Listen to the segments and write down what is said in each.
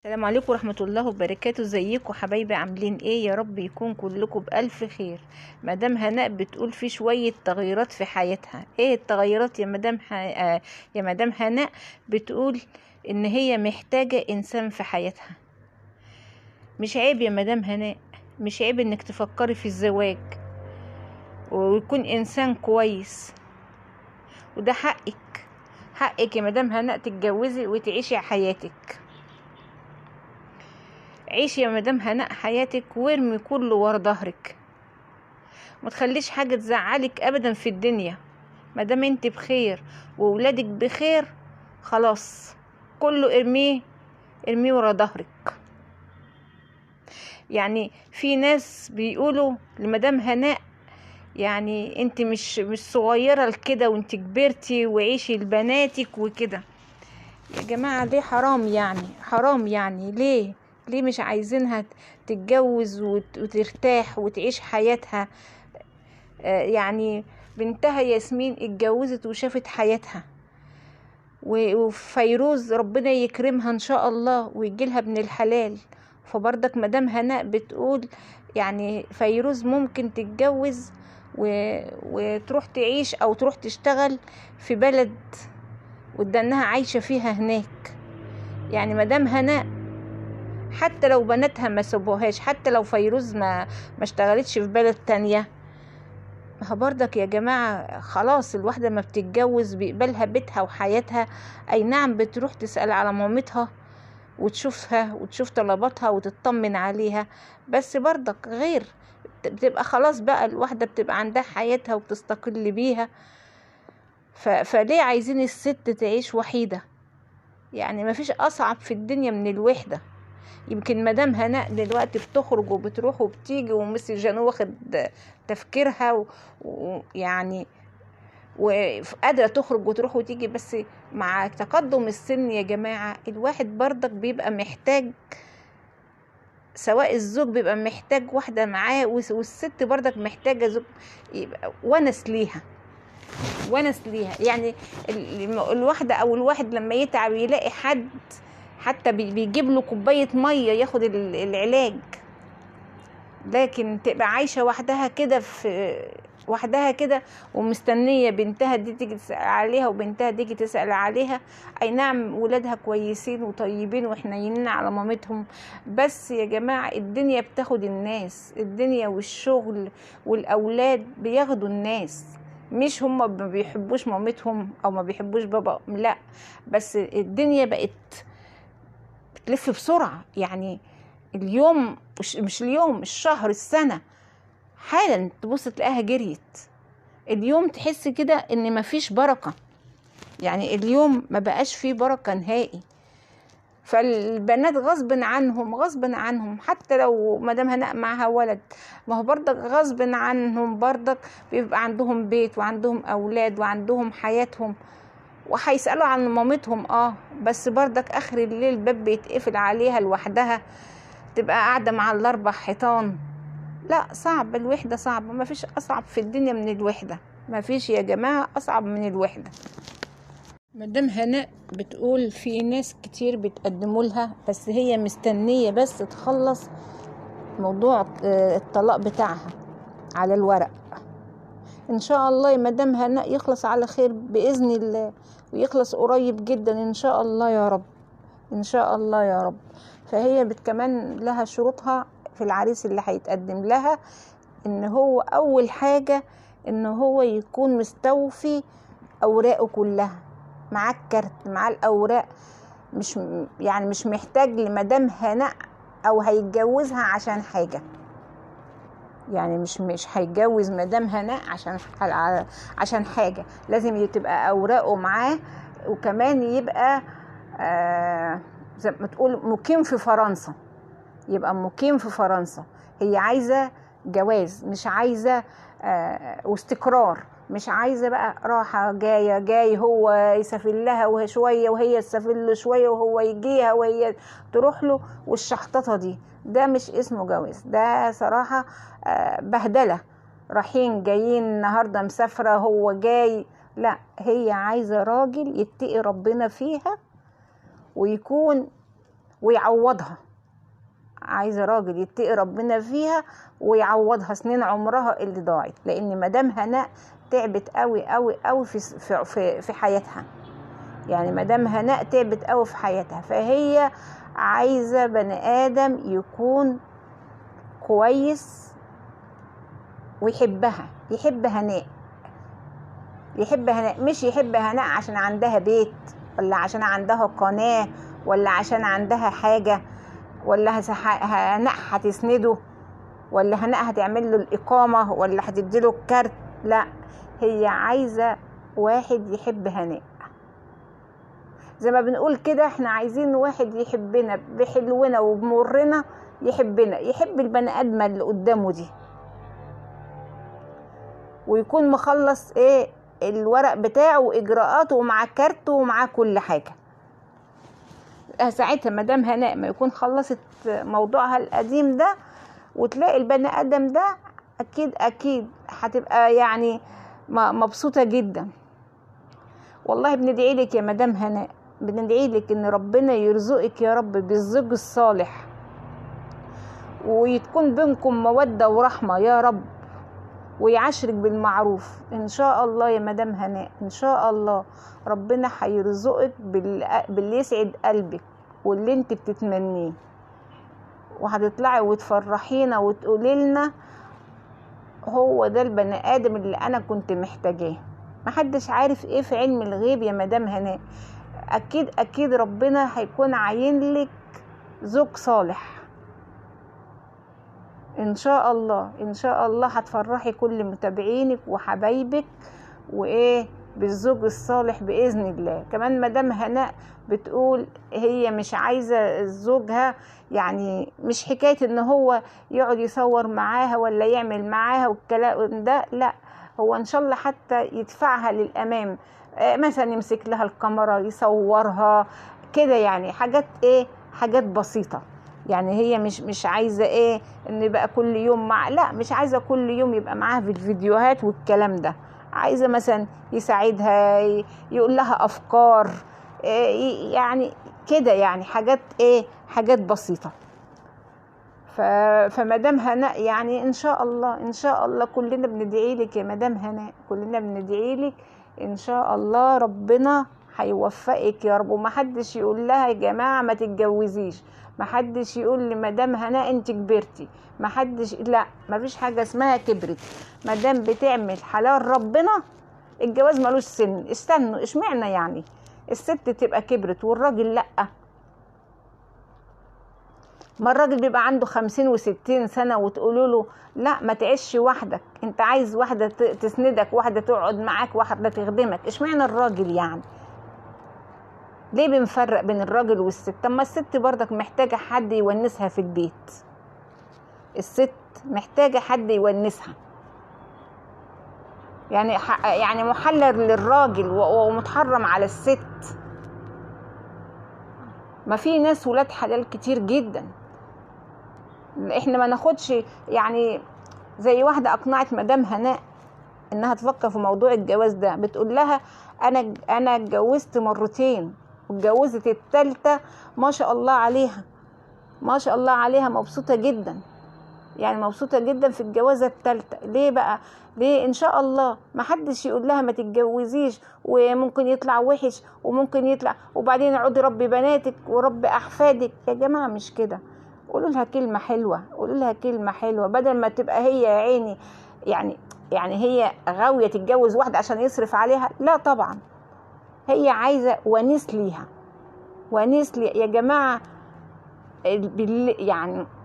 السلام عليكم ورحمة الله وبركاته. ازيكم حبايبي؟ عاملين ايه؟ يا رب يكون كلكم بألف خير. مدام هناء بتقول في شوية تغيرات في حياتها. ايه التغيرات يا يا مدام هناء؟ بتقول ان هي محتاجة انسان في حياتها. مش عيب يا مدام هناء، مش عيب انك تفكري في الزواج ويكون انسان كويس، وده حقك يا مدام هناء تتجوزي وتعيشي حياتك. عيشي يا مدام هناء حياتك وارمي كله ورا ظهرك، ما تخليش حاجه تزعلك ابدا في الدنيا. مادام انت بخير وولادك بخير، خلاص كله ارميه ورا ظهرك. يعني في ناس بيقولوا لمدام هناء يعني انت مش صغيره لكده، وانت كبرتي وعيشي لبناتك وكده. يا جماعه ليه؟ حرام يعني. ليه مش عايزينها تتجوز وترتاح وتعيش حياتها؟ يعني بنتها ياسمين اتجوزت وشافت حياتها، وفيروز ربنا يكرمها ان شاء الله ويجيلها ابن الحلال. فبرضك مدام هناء بتقول يعني فيروز ممكن تتجوز وتروح تعيش او تروح تشتغل في بلد ودانها عايشة فيها هناك. يعني مدام هناء حتى لو بناتها ما سابوهاش، حتى لو فيروز ما اشتغلتش في بلد تانية، ما برضك يا جماعة خلاص الواحدة ما بتتجوز بيقبلها بيتها وحياتها. اي نعم بتروح تسأل على مامتها وتشوفها وتشوف طلباتها وتطمن عليها، بس برضك غير بتبقى خلاص بقى الواحدة بتبقى عندها حياتها وبتستقل بيها. فليه عايزين الست تعيش وحيدة؟ يعني ما فيش اصعب في الدنيا من الوحدة. يمكن مدام هناء دلوقتي بتخرج وبتروح وبتيجي وميسي جانو واخد تفكيرها ويعني وقادرة تخرج وتروح وتيجي، بس مع تقدم السن يا جماعة الواحد برضك بيبقى محتاج، سواء الزوج بيبقى محتاج واحدة معاه والست برضك محتاجة زوج يبقى ونس ليها. يعني الواحدة او الواحد لما يتعب يلاقي حد حتى بيجيب له كوباية مية ياخد العلاج. لكن تبقى عايشة وحدها كده ومستنية بنتها دي تيجي تسأل عليها وبنتها تيجي تسأل عليها. اي نعم ولادها كويسين وطيبين وحنينين على مامتهم، بس يا جماعة الدنيا بتاخد الناس، الدنيا والشغل والاولاد بياخدوا الناس. مش هم ما بيحبوش مامتهم او ما بيحبوش بابا، لا، بس الدنيا بقت بتلف بسرعة. يعني اليوم مش اليوم، الشهر، السنة، حالا تبص تلاقيها جريت. اليوم تحس كده ان مفيش بركة، يعني اليوم ما بقاش فيه بركة نهائي. فالبنات غصب عنهم حتى لو مدام هناء معها ولد، ما هو برضك غصب عنهم برضك بيبقى عندهم بيت وعندهم اولاد وعندهم حياتهم وهيسألوا عن مامتهم. بس برضك اخر الليل الباب بيتقفل عليها لوحدها، تبقى قاعدة مع الاربع حيطان. لا، صعب، الوحدة صعبة. ما فيش اصعب في الدنيا من الوحدة، ما فيش يا جماعة اصعب من الوحدة. مدام هناء بتقول في ناس كتير بتقدموا لها، بس هي مستنية بس تخلص موضوع الطلاق بتاعها على الورق. ان شاء الله يا مدام هناء يخلص على خير بإذن الله، ويخلص قريب جدا ان شاء الله يا رب، ان شاء الله يا رب. فهي كمان لها شروطها في العريس اللي هيتقدم لها، ان هو اول حاجة ان هو يكون مستوفي اوراقه كلها، معاه الكارت، معاه الاوراق، مش محتاج لمدام هناء او هيتجوزها عشان حاجة. يعني مش هيتجوز مدام هناء عشان حاجة. لازم تبقى اوراقه معاه، وكمان يبقى زي ما تقول مقيم في فرنسا، يبقى مقيم في فرنسا. هي عايزة جواز، مش عايزة واستقرار، مش عايزة بقى راحة جاي هو يسافر لها وهي شوية وهي تسافر له شوية وهو يجيها وهي تروح له، والشحططة دي ده مش اسمه جواز، ده صراحة بهدلة. رايحين جايين النهاردة مسافرة هو جاي، لا، هي عايزة راجل يتقي ربنا فيها ويكون ويعوضها، عايزة راجل يتقي ربنا فيها ويعوضها سنين عمرها اللي ضاعت، لان مدام هناء تعبت قوي قوي قوي في حياتها. يعني مدام هناء تعبت قوي في حياتها، فهي عايزة بني آدم يكون كويس ويحبها، يحب هناء، مش يحب هناء عشان عندها بيت، ولا عشان عندها قناة، ولا عشان عندها حاجة، ولا هناء هتسنده، ولا هناء هتعمل له الإقامة، ولا هتديله الكارت. لا، هي عايزة واحد يحب هناء. زي ما بنقول كده، احنا عايزين واحد يحبنا بحلونا وبمرنا، يحبنا، يحب البني ادمه اللي قدامه دي، ويكون مخلص الورق بتاعه واجراءاته ومع كارته ومع كل حاجه. ساعتها مدام هناء ما يكون خلصت موضوعها القديم ده، وتلاقي البني ادم ده، اكيد هتبقى يعني مبسوطه جدا. والله بندعي لك يا مدام هناء، بندعي لك ان ربنا يرزقك يا رب بالزوج الصالح، ويكون بينكم مودة ورحمة يا رب، ويعاشرك بالمعروف ان شاء الله يا مدام هناء. ان شاء الله ربنا هيرزقك باللي يسعد قلبك واللي انت بتتمنيه، وهتطلعي وتفرحينا وتقولي لنا هو ده البني ادم اللي انا كنت محتاجاه. محدش عارف ايه في علم الغيب يا مدام هناء. اكيد ربنا هيكون عاين لك زوج صالح ان شاء الله. ان شاء الله هتفرحي كل متابعينك وحبايبك بالزوج الصالح باذن الله. كمان مدام هناء بتقول هي مش عايزه زوجها، يعني مش حكايه ان هو يقعد يصور معاها ولا يعمل معاها والكلام ده، لا، هو ان شاء الله حتى يدفعها للامام، مثلا يمسك لها الكاميرا يصورها كده، يعني حاجات بسيطه. يعني هي مش عايزه ان يبقى كل يوم لا، مش عايزه كل يوم يبقى معاها في الفيديوهات والكلام ده. عايزه مثلا يساعدها، يقول لها افكار، يعني كده، يعني حاجات بسيطه. فمدام هناء يعني ان شاء الله كلنا بندعي لك يا مدام هناء، كلنا بندعي لك ان شاء الله ربنا هيوفقك يا رب. ومحدش يقول لها يا جماعه ما تتجوزيش، محدش يقول لمدام هناء انت كبرتي، محدش، لا، مفيش حاجه اسمها كبرت. مدام بتعمل حلال ربنا، الجواز ملوش سن. استنوا، اشمعنى يعني الست تبقى كبرت والراجل لا؟ ما الراجل بيبقى عنده 50 و60 سنة وتقولوا له لا ما تعيش وحدك، انت عايز واحدة تسندك، واحدة تقعد معاك، واحدة تخدمك. اشمعنى الراجل يعني؟ ليه بنفرق بين الراجل والست؟ طب ما الست برضك محتاجة حد يونسها في البيت، الست محتاجة حد يونسها. يعني محلل للراجل ومتحرم على الست. ما في ناس ولاد حلال كتير جدا. احنا ما ناخدش، يعني زي واحدة اقنعت مدام هناء انها تفكر في موضوع الجواز ده، بتقول لها انا اتجوزت مرتين واتجوزت الثالثه ما شاء الله عليها، ما شاء الله عليها، مبسوطه جدا، يعني مبسوطه جدا في الجوازه الثالثه. ليه بقى؟ ليه؟ ان شاء الله ما حدش يقول لها ما تتجوزيش وممكن يطلع وحش وممكن يطلع، وبعدين اقعدي ربي بناتك وربي احفادك. يا جماعه مش كده، قولوا لها كلمه حلوه، قولوا لها كلمه حلوه، بدل ما تبقى هي يا عيني يعني هي غاويه تتجوز واحده عشان يصرف عليها. لا طبعا، هي عايزه ونيس ليها، ونيس يا جماعه.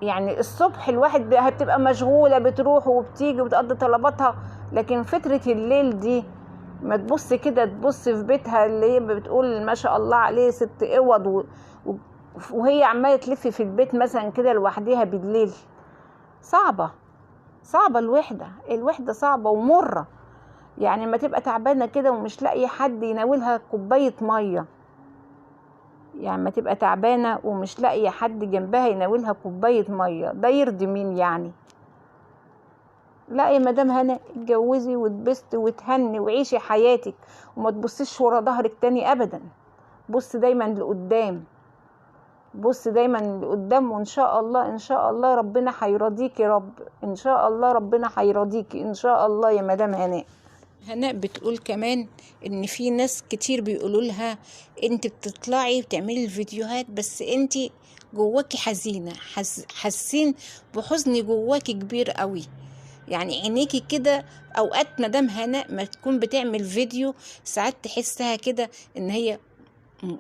يعني الصبح الواحد بتبقى مشغوله، بتروح وبتيجي وبتقضي طلباتها، لكن فتره الليل دي ما تبص كده، تبص في بيتها اللي هي بتقول ما شاء الله عليه ست اوض، وهي عماله تلف في البيت مثلا كده لوحدها بالليل. صعبه الوحده صعبه ومره. يعني ما تبقى تعبانه كده ومش لاقيه حد يناولها كوبايه ميه، يعني ما تبقى تعبانه ومش لاقيه حد جنبها يناولها كوبايه ميه، ده يرضي مين يعني؟ لا يا مدام هنا، اتجوزي واتبسطي وتهني وعيشي حياتك، وما تبصيش ورا ظهرك تاني ابدا، بص دايما لقدام. بص دايما لقدام، وان شاء الله ان شاء الله ربنا هيرضيك يا رب، ان شاء الله ربنا هيرضيكي ان شاء الله يا مدام هناء. هناء بتقول كمان ان في ناس كتير بيقولوا لها انت بتطلعي وتعملي الفيديوهات بس انت جواكي حزينة، حاسين بحزن جواكي كبير قوي. يعني عينيكي كده اوقات مدام هناء ما تكون بتعمل فيديو ساعات تحسها كده ان هي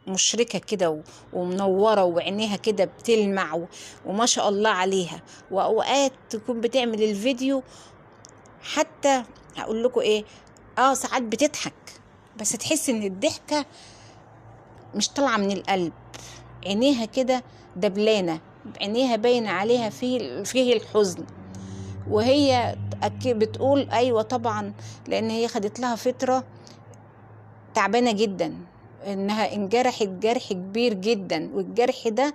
مشركة كده ومنورة وعينيها كده بتلمع وما شاء الله عليها. واوقات تكون بتعمل الفيديو حتى هقول لكم ايه، ساعات بتضحك بس تحس ان الضحكة مش طالعة من القلب، عينيها كده دبلانة، عينيها باين عليها فيه الحزن. وهي بتقول ايوه طبعا، لان هي خدت لها فترة تعبانة جدا، انها انجرحت جرح كبير جدا، والجرح ده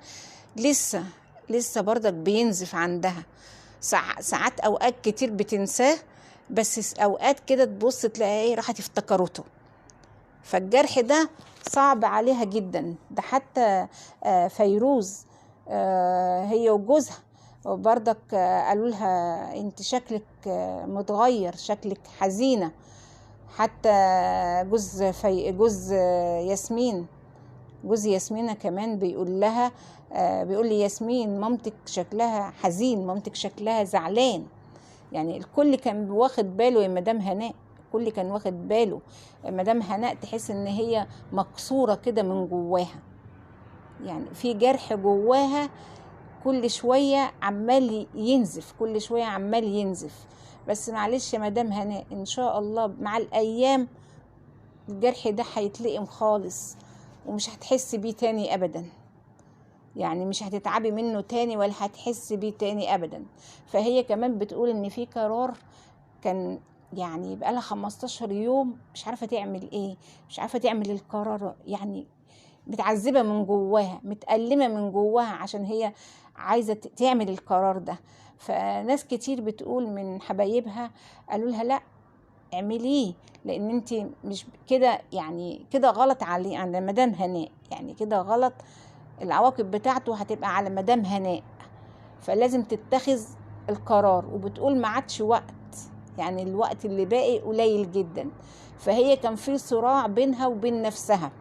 لسه برضك بينزف عندها. ساعات اوقات كتير بتنساه، بس اوقات كده تبص تلاقيه راحت افتكرته. فالجرح ده صعب عليها جدا. ده حتى فيروز هي وجوزها برضك قالوا لها انت شكلك متغير، شكلك حزينة. حتى جوز ياسمين، جوز ياسمينة كمان بيقول لها بيقول لي ياسمين مامتك شكلها حزين، مامتك شكلها زعلان. يعني الكل كان واخد باله يا مدام هناء، الكل كان واخد باله. مدام هناء تحس ان هي مكسورة كده من جواها، يعني في جرح جواها كل شوية عمال ينزف، كل شوية عمال ينزف. بس معلش يا مدام هناء ان شاء الله مع الايام الجرح ده هيتلقم خالص ومش هتحس بيه تاني ابدا، يعني مش هتتعبي منه تاني ولا هتحس بيه تاني ابدا. فهي كمان بتقول ان في قرار كان يعني بقالها 15 يوم مش عارفة تعمل ايه، مش عارفة تعمل القرار، يعني متعذبة من جواها، متألمة من جواها عشان هي عايزة تعمل القرار ده. فناس كتير بتقول من حبايبها قالوا لها لا اعمليه، لان انت مش كده، يعني كده غلط على مدام هناء، يعني كده غلط، العواقب بتاعته هتبقى على مدام هناء، فلازم تتخذ القرار. وبتقول ما عادش وقت، يعني الوقت اللي باقي قليل جدا. فهي كان في صراع بينها وبين نفسها،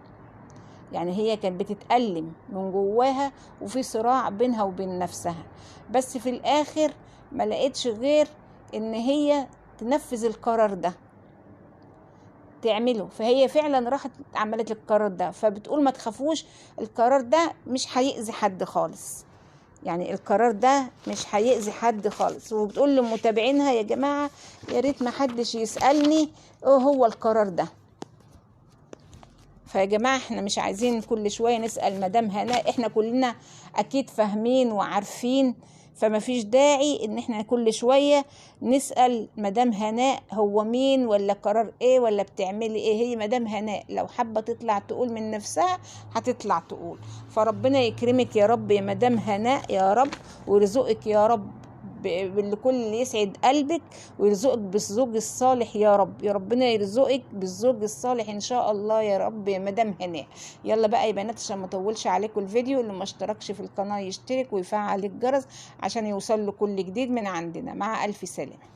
يعني هي كانت بتتألم من جواها وفي صراع بينها وبين نفسها، بس في الآخر ما لقيتش غير ان هي تنفذ القرار ده تعمله. فهي فعلا راحت عملت القرار ده. فبتقول ما تخافوش، القرار ده مش هيأذي حد خالص، يعني القرار ده مش هيأذي حد خالص. وبتقول لمتابعينها يا جماعة يا ريت ما حدش يسألني ايه هو القرار ده. فيا جماعة احنا مش عايزين كل شوية نسأل مدام هناء، احنا كلنا اكيد فاهمين وعارفين، فما فيش داعي ان احنا كل شوية نسأل مدام هناء هو مين ولا قرار ايه ولا بتعملي ايه. هي مدام هناء لو حابة تطلع تقول من نفسها هتطلع تقول. فربنا يكرمك يا رب يا مدام هناء يا رب، ويرزقك يا رب بالكل اللي يسعد قلبك، ويرزقك بالزوج الصالح يا رب، يا ربنا يرزقك بالزوج الصالح ان شاء الله يا رب يا مدام هناء. يلا بقى يا بنات عشان ما اطولش عليكم الفيديو، اللي ما اشتركش في القناه يشترك ويفعل الجرس عشان يوصل له كل جديد من عندنا. مع الف سلامه.